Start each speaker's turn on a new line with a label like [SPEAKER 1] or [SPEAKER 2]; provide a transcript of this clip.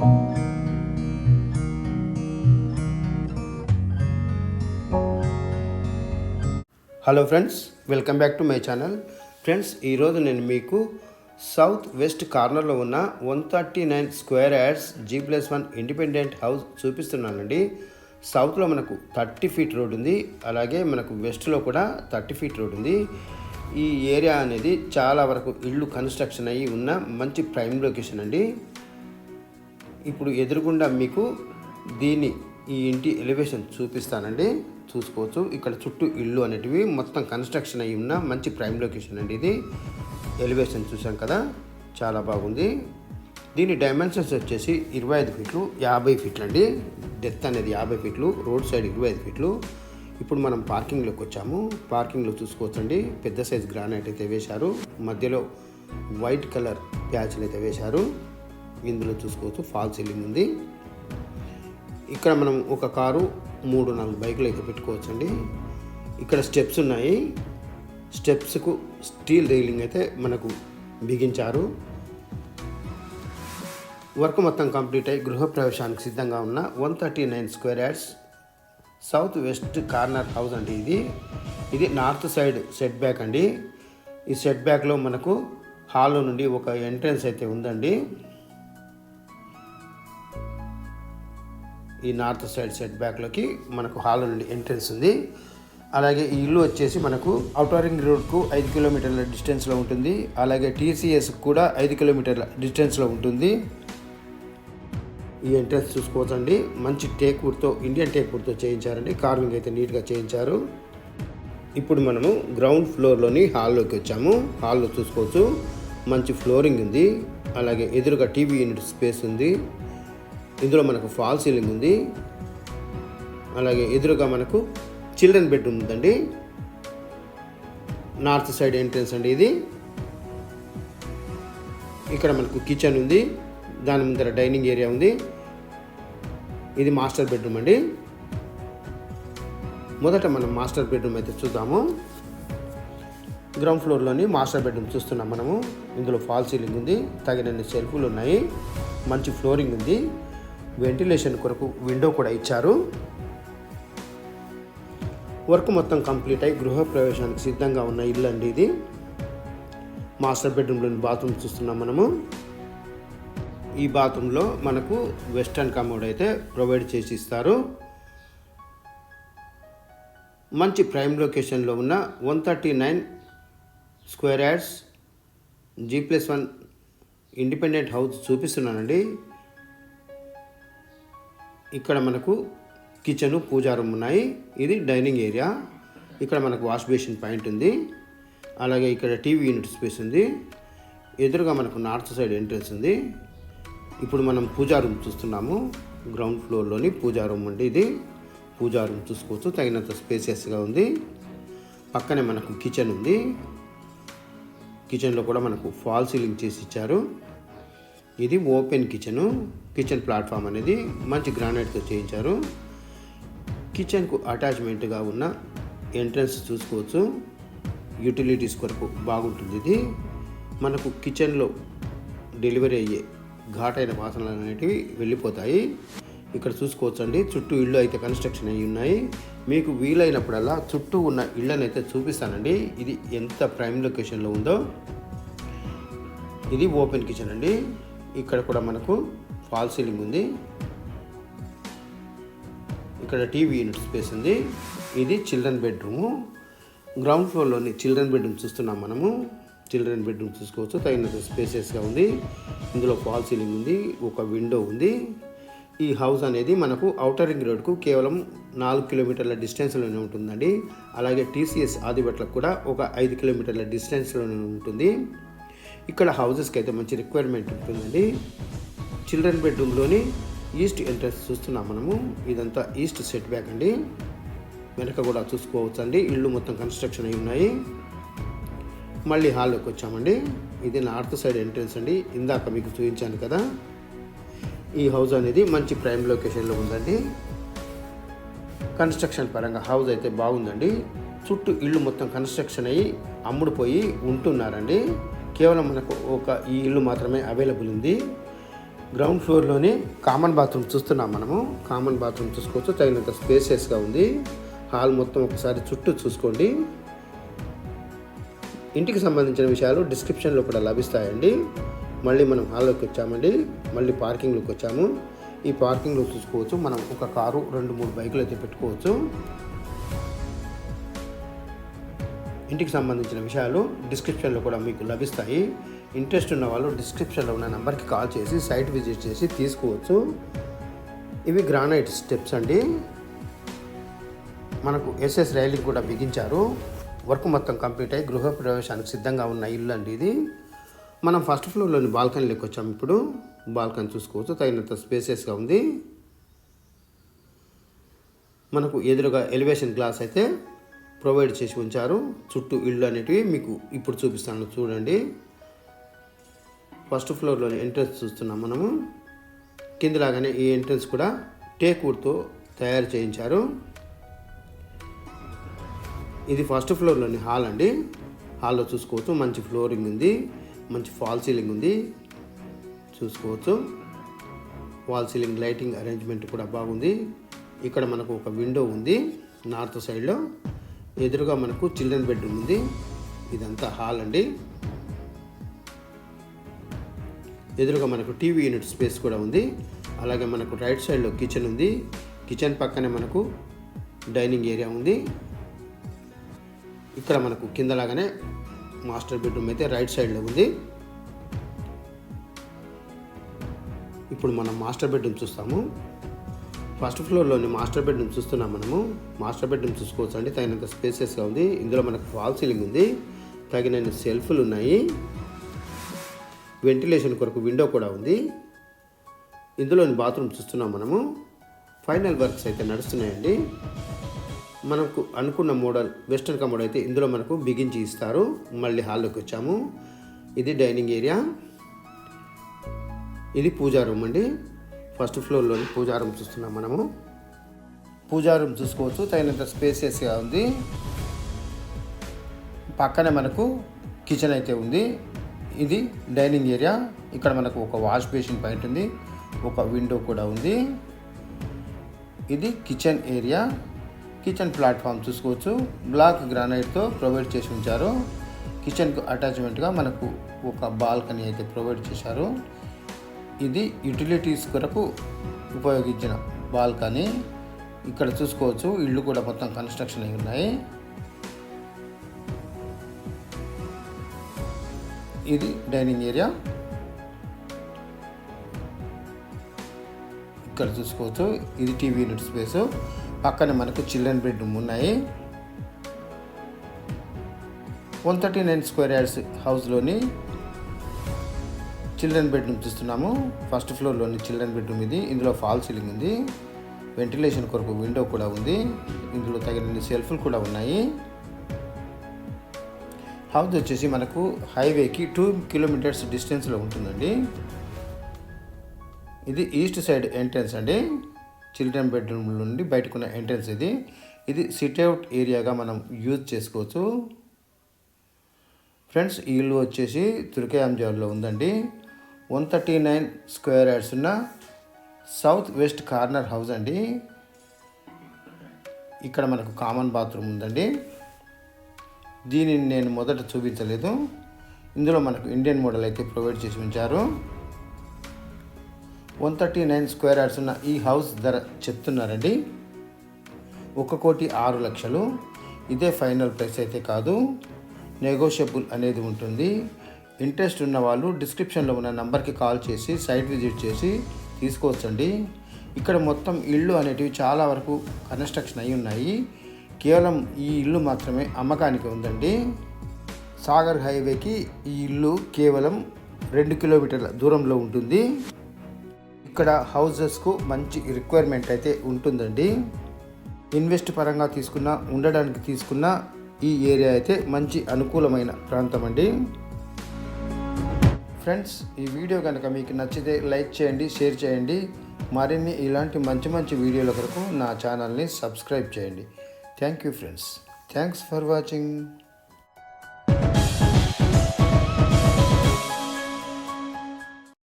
[SPEAKER 1] Hello friends, welcome back to my channel. Friends, ఈరోజు నేను మీకు సౌత్ వెస్ట్ కార్నర్లో ఉన్న 139 square yards G+1 independent house చూపిస్తున్నానండి. సౌత్లో మనకు 30 ఫీట్ రోడ్ ఉంది, అలాగే మనకు వెస్ట్లో కూడా 30 ఫీట్ రోడ్ ఉంది. ఈ ఏరియా అనేది చాలా వరకు ఇళ్ళు కన్స్ట్రక్షన్ అయ్యి ఉన్న మంచి ప్రైమ్ లొకేషన్ అండి. ఇప్పుడు ఎదురుగుండా మీకు ఈ ఇంటి ఎలివేషన్ చూపిస్తానండి, చూసుకోవచ్చు. ఇక్కడ చుట్టూ ఇళ్ళు అనేటివి మొత్తం కన్స్ట్రక్షన్ అయ్యి ఉన్న మంచి ప్రైమ్ లొకేషన్ అండి. ఇది ఎలివేషన్ చూసాం కదా, చాలా బాగుంది. దీని డైమెన్షన్స్ వచ్చేసి 25 ఫీట్లు 50 ఫీట్లు అండి. డెప్త్ అనేది 50 ఫీట్లు, రోడ్ సైడ్ 25 ఫీట్లు. ఇప్పుడు మనం పార్కింగ్లోకి వచ్చాము. పార్కింగ్లో చూసుకోవచ్చండి, పెద్ద సైజ్ గ్రానైట్ అయితే వేశారు. మధ్యలో వైట్ కలర్ ప్యాచ్లు అయితే వేశారు. ఇందులో చూసుకోవచ్చు ఫాల్ సీలింగ్ ఉంది. ఇక్కడ మనం ఒక కారు 3-4 బైకులు అయితే పెట్టుకోవచ్చండి. ఇక్కడ స్టెప్స్ ఉన్నాయి. స్టెప్స్కు స్టీల్ రైలింగ్ అయితే మనకు బిగించారు. వర్క్ మొత్తం కంప్లీట్ అయ్యి గృహప్రవేశానికి సిద్ధంగా ఉన్న 139 square yards south west corner house అండి. ఇది నార్త్ సైడ్ సెట్ బ్యాక్ అండి. ఈ సెట్ బ్యాక్లో మనకు హాల్ నుండి ఒక ఎంట్రన్స్ అయితే ఉందండి. ఈ నార్త్ సైడ్ సెట్ బ్యాక్లోకి మనకు హాల్ నుండి ఎంట్రన్స్ ఉంది. అలాగే ఈ ఇల్లు వచ్చేసి మనకు ఔటర్ రింగ్ రోడ్కు 5 కిలోమీటర్ల డిస్టెన్స్లో ఉంటుంది. అలాగే TCS కూడా 5 కిలోమీటర్ల డిస్టెన్స్లో ఉంటుంది. ఈ ఎంట్రన్స్ చూసుకోవచ్చండి, మంచి టేక్వుడ్తో, ఇండియన్ టేక్వుడ్తో చేయించారండి. కార్వింగ్ అయితే నీట్గా చేయించారు. ఇప్పుడు మనము గ్రౌండ్ ఫ్లోర్లోని హాల్లోకి వచ్చాము. హాల్లో చూసుకోవచ్చు మంచి ఫ్లోరింగ్ ఉంది. అలాగే ఎదురుగా టీవీ యూనిట్ స్పేస్ ఉంది. ఇందులో మనకు ఫాల్ సీలింగ్ ఉంది. అలాగే ఎదురుగా మనకు చిల్డ్రన్ బెడ్రూమ్ ఉందండి. నార్త్ సైడ్ ఎంట్రన్స్ అండి ఇది. ఇక్కడ మనకు కిచెన్ ఉంది, దాని ముందర డైనింగ్ ఏరియా ఉంది. ఇది మాస్టర్ బెడ్రూమ్ అండి. మొదట మనం మాస్టర్ బెడ్రూమ్ అయితే చూద్దాము. గ్రౌండ్ ఫ్లోర్లోని మాస్టర్ బెడ్రూమ్ చూస్తున్నాం మనము. ఇందులో ఫాల్ సీలింగ్ ఉంది, తగినన్ని షెల్ఫ్లు ఉన్నాయి, మంచి ఫ్లోరింగ్ ఉంది. వెంటిలేషన్ కొరకు విండో కూడా ఇచ్చారు. వర్క్ మొత్తం కంప్లీట్ అయి గృహప్రవేశానికి సిద్ధంగా ఉన్న ఇల్లు అండి ఇది. మాస్టర్ బెడ్రూమ్లోని బాత్రూమ్ చూస్తున్నాం మనము. ఈ బాత్రూంలో మనకు వెస్టర్న్ కమోడ్ అయితే ప్రొవైడ్ చేసి ఇస్తారు. మంచి ప్రైమ్ లొకేషన్లో ఉన్న 139 square yards G+1 independent house చూపిస్తున్నానండి. ఇక్కడ మనకు కిచెను, పూజా రూమ్ ఉన్నాయి. ఇది డైనింగ్ ఏరియా. ఇక్కడ మనకు వాష్ బేసిన్ పాయింట్ ఉంది. అలాగే ఇక్కడ టీవీ యూనిట్ స్పేస్ ఉంది. ఎదురుగా మనకు నార్త్ సైడ్ ఎంట్రన్స్ ఉంది. ఇప్పుడు మనం పూజా రూమ్ చూస్తున్నాము. గ్రౌండ్ ఫ్లోర్లోని పూజా రూమ్ అండి ఇది. పూజా రూమ్ చూసుకోవచ్చు, తగినంత స్పేసియస్గా ఉంది. పక్కనే మనకు కిచెన్ ఉంది. కిచెన్లో కూడా మనకు ఫాల్ సీలింగ్ చేసి ఇచ్చారు. ఇది ఓపెన్ కిచెన్ ప్లాట్ఫామ్ అనేది మంచి గ్రానైట్తో చేయించారు. కిచెన్కు అటాచ్మెంట్గా ఉన్న ఎంట్రన్స్ చూసుకోవచ్చు, యూటిలిటీస్ కొరకు బాగుంటుంది. ఇది మనకు కిచెన్లో డెలివరీ అయ్యే ఘాటైన వాసనలు అనేటివి వెళ్ళిపోతాయి. ఇక్కడ చూసుకోవచ్చండి, చుట్టూ ఇళ్ళు అయితే కన్స్ట్రక్షన్ అయ్యి ఉన్నాయి. మీకు వీలైనప్పుడల్లా చుట్టూ ఉన్న ఇళ్ళని అయితే చూపిస్తానండి. ఇది ఎంత ప్రైమ్ లొకేషన్లో ఉందో. ఇది ఓపెన్ కిచెన్ అండి. ఇక్కడ కూడా మనకు ఫాల్ సీలింగ్ ఉంది. ఇక్కడ టీవీ యూనిట్ స్పేస్ ఉంది. ఇది చిల్డ్రన్ బెడ్రూము. గ్రౌండ్ ఫ్లోర్లోని చిల్డ్రన్ బెడ్రూమ్ చూస్తున్నాం మనము. చిల్డ్రన్ బెడ్రూమ్ చూసుకోవచ్చు, తగినంత స్పేసెస్గా ఉంది. ఇందులో ఫాల్ సీలింగ్ ఉంది, ఒక విండో ఉంది. ఈ హౌస్ అనేది మనకు ఔటర్ రింగ్ రోడ్కు కేవలం 4 కిలోమీటర్ల డిస్టెన్స్లోనే ఉంటుందండి. అలాగే TCS ఆదిబట్లకు కూడా ఒక 5 కిలోమీటర్ల డిస్టెన్స్లోనే ఉంటుంది. ఇక్కడ హౌజెస్కి అయితే మంచి రిక్వైర్మెంట్ ఉంటుందండి. చిల్డ్రన్ బెడ్రూమ్లోని ఈస్ట్ ఎంట్రన్స్ చూస్తున్నాం మనము. ఇదంతా ఈస్ట్ సెట్ బ్యాక్ అండి. వెనక కూడా చూసుకోవచ్చు అండి, ఇళ్ళు మొత్తం కన్స్ట్రక్షన్ అయి ఉన్నాయి. మళ్ళీ హాల్లోకి వచ్చామండి. ఇది నార్త్ సైడ్ ఎంట్రన్స్ అండి. ఇందాక మీకు చూపించాను కదా. ఈ హౌస్ అనేది మంచి ప్రైమ్ లొకేషన్లో ఉందండి. కన్స్ట్రక్షన్ పరంగా హౌస్ అయితే బాగుందండి. చుట్టూ ఇళ్ళు మొత్తం కన్స్ట్రక్షన్ అయ్యి అమ్ముడుపోయి ఉంటున్నారండి. కేవలం మనకు ఈ ఇల్లు మాత్రమే అవైలబుల్ ఉంది. గ్రౌండ్ ఫ్లోర్లోని కామన్ బాత్రూమ్ చూస్తున్నాం మనము. కామన్ బాత్రూమ్ చూసుకోవచ్చు, తగినంత స్పేసెస్గా ఉంది. హాల్ మొత్తం ఒకసారి చుట్టూ చూసుకోండి. ఇంటికి సంబంధించిన విషయాలు డిస్క్రిప్షన్లో కూడా లభిస్తాయండి. మళ్ళీ మనం హాల్లోకి వచ్చామండి. మళ్ళీ పార్కింగ్లోకి వచ్చాము. ఈ పార్కింగ్లో చూసుకోవచ్చు, మనం ఒక కారు 2-3 బైకులు అయితే పెట్టుకోవచ్చు. ఇంటికి సంబంధించిన విషయాలు డిస్క్రిప్షన్లో కూడా మీకు లభిస్తాయి. ఇంట్రెస్ట్ ఉన్న వాళ్ళు డిస్క్రిప్షన్లో ఉన్న నెంబర్కి కాల్ చేసి సైట్ విజిట్ చేసి తీసుకోవచ్చు. ఇవి గ్రానైట్ స్టెప్స్ అండి. మనకు ఎస్ఎస్ రైలింగ్ కూడా బిగించారు. వర్క్ మొత్తం కంప్లీట్ అయ్యి గృహ ప్రవేశానికి సిద్ధంగా ఉన్న ఇల్లు అండి ఇది. మనం ఫస్ట్ ఫ్లోర్లోని బాల్కనీలోకి వచ్చాము. ఇప్పుడు బాల్కనీ చూసుకోవచ్చు, తగినంత స్పేసెస్గా ఉంది. మనకు ఎదురుగా ఎలివేషన్ గ్లాస్ అయితే ప్రొవైడ్ చేసి ఉంచారు. చుట్టూ ఇళ్ళు అనేటివి మీకు ఇప్పుడు చూపిస్తాను చూడండి. ఫస్ట్ ఫ్లోర్లోని ఎంట్రన్స్ చూస్తున్నాం మనము. కిందలాగానే ఈ ఎంట్రన్స్ కూడా టేక్ వుడ్తో తయారు చేయించారు. ఇది ఫస్ట్ ఫ్లోర్లోని హాల్ అండి. హాల్లో చూసుకోవచ్చు, మంచి ఫ్లోరింగ్ ఉంది, మంచి ఫాల్ సీలింగ్ ఉంది చూసుకోవచ్చు. వాల్ సీలింగ్ లైటింగ్ అరేంజ్మెంట్ కూడా బాగుంది. ఇక్కడ మనకు ఒక విండో ఉంది నార్త్ సైడ్లో. ఎదురుగా మనకు చిల్డ్రన్ బెడ్రూమ్ ఉంది. ఇదంతా హాల్ అండి. ఎదురుగా మనకు టీవీ యూనిట్ స్పేస్ కూడా ఉంది. అలాగే మనకు రైట్ సైడ్లో కిచెన్ ఉంది. కిచెన్ పక్కనే మనకు డైనింగ్ ఏరియా ఉంది. ఇక్కడ మనకు కిందలాగానే మాస్టర్ బెడ్రూమ్ అయితే రైట్ సైడ్లో ఉంది. ఇప్పుడు మనం మాస్టర్ బెడ్రూమ్ చూస్తాము. ఫస్ట్ ఫ్లోర్లోని మాస్టర్ బెడ్రూమ్ చూస్తున్నాం మనము. మాస్టర్ బెడ్రూమ్ చూసుకోవచ్చు అండి, తగినంత స్పేసెస్గా ఉంది. ఇందులో మనకు ఫాల్ సీలింగ్ ఉంది, తగినన్ని సెల్ఫ్లు ఉన్నాయి, వెంటిలేషన్ కొరకు విండో కూడా ఉంది. ఇందులోని బాత్రూమ్ చూస్తున్నాం మనము. ఫైనల్ వర్క్స్ అయితే నడుస్తున్నాయండి. మనకు అనుకున్న మోడల్ వెస్ట్రన్ కమోడ్ అయితే ఇందులో మనకు బిగించి ఇస్తారు. మళ్ళీ హాల్లోకి వచ్చాము. ఇది డైనింగ్ ఏరియా, ఇది పూజా రూమ్ అండి. ఫస్ట్ ఫ్లోర్లోని పూజా రూమ్ చూస్తున్నాం మనము. పూజా రూమ్ చూసుకోవచ్చు, తగినంత స్పేసెస్గా ఉంది. పక్కనే మనకు కిచెన్ అయితే ఉంది. ఇది డైనింగ్ ఏరియా. ఇక్కడ మనకు ఒక వాష్ బేసిన్ పాయింట్ ఉంది, ఒక విండో కూడా ఉంది. ఇది కిచెన్ ఏరియా. కిచెన్ ప్లాట్ఫామ్ చూసుకోవచ్చు, బ్లాక్ గ్రానైట్తో ప్రొవైడ్ చేసి ఉంచారు. కిచెన్కు అటాచ్మెంట్గా మనకు ఒక బాల్కనీ అయితే ప్రొవైడ్ చేశారు. ఇది యుటిలిటీస్ కొరకు ఉపయోగించిన బాల్కనీ. ఇక్కడ చూసుకోవచ్చు, ఇళ్ళు కూడా మొత్తం కన్స్ట్రక్షన్ అయి ఉన్నాయి. ఇది డైనింగ్ ఏరియా. ఇక్కడ చూసుకోవచ్చు, ఇది టీవీ యూనిట్ స్పేసు. పక్కనే మనకు చిల్డ్రన్ బెడ్రూమ్ ఉన్నాయి. 139 స్క్వేర్ యార్డ్స్ హౌస్లోని చిల్డ్రన్ బెడ్రూమ్ చూస్తున్నాము. ఫస్ట్ ఫ్లోర్లోని చిల్డ్రన్ బెడ్రూమ్ ఇది. ఇందులో ఫాల్ సీలింగ్ ఉంది, వెంటిలేషన్ కొరకు విండో కూడా ఉంది. ఇందులో తగినన్ని సెల్ఫ్లు కూడా ఉన్నాయి. హౌస్ వచ్చేసి మనకు హైవేకి 2 కిలోమీటర్స్ డిస్టెన్స్లో ఉంటుందండి. ఇది ఈస్ట్ సైడ్ ఎంట్రన్స్ అండి. చిల్డ్రన్ బెడ్రూమ్ నుండి బయటకున్న ఎంట్రన్స్ ఇది. ఇది సిట్అవుట్ ఏరియాగా మనం యూజ్ చేసుకోవచ్చు. ఫ్రెండ్స్, ఈ ఇల్లు వచ్చేసి తుర్కయాంజాల్లో ఉందండి. 139 స్క్వేర్ యార్డ్స్ ఉన్న సౌత్ వెస్ట్ కార్నర్ హౌస్ అండి. ఇక్కడ మనకు కామన్ బాత్రూమ్ ఉందండి. దీనిని నేను మొదట చూపించలేదు. ఇందులో మనకు ఇండియన్ మోడల్ అయితే ప్రొవైడ్ చేసి ఉంచారు. 139 స్క్వేర్ యార్డ్స్ ఉన్న ఈ హౌస్ ధర చెప్తున్నారండి 1,06,00,000. ఇదే ఫైనల్ ప్రైస్ అయితే కాదు, నెగోషియబుల్ అనేది ఉంటుంది. ఇంట్రెస్ట్ ఉన్న వాళ్ళు డిస్క్రిప్షన్లో ఉన్న నెంబర్కి కాల్ చేసి సైట్ విజిట్ చేసి తీసుకోవచ్చండి. ఇక్కడ మొత్తం ఇళ్ళు అనేటివి చాలా వరకు కన్స్ట్రక్షన్ అయి ఉన్నాయి. కేవలం ఈ ఇల్లు మాత్రమే అమ్మకానికి ఉందండి. సాగర్ హైవేకి ఈ ఇల్లు కేవలం 2 కిలోమీటర్ల దూరంలో ఉంటుంది. ఇక్కడ హౌజెస్కు మంచి రిక్వైర్మెంట్ అయితే ఉంటుందండి. ఇన్వెస్ట్ పరంగా తీసుకున్నా, ఉండడానికి తీసుకున్న ఈ ఏరియా అయితే మంచి అనుకూలమైన ప్రాంతం అండి. ఫ్రెండ్స్, ఈ వీడియో కనుక మీకు నచ్చితే లైక్ చేయండి, షేర్ చేయండి. మరిన్ని ఇలాంటి మంచి మంచి వీడియోల కొరకు నా ఛానల్ని సబ్స్క్రైబ్ చేయండి. Thank you friends. Thanks for watching.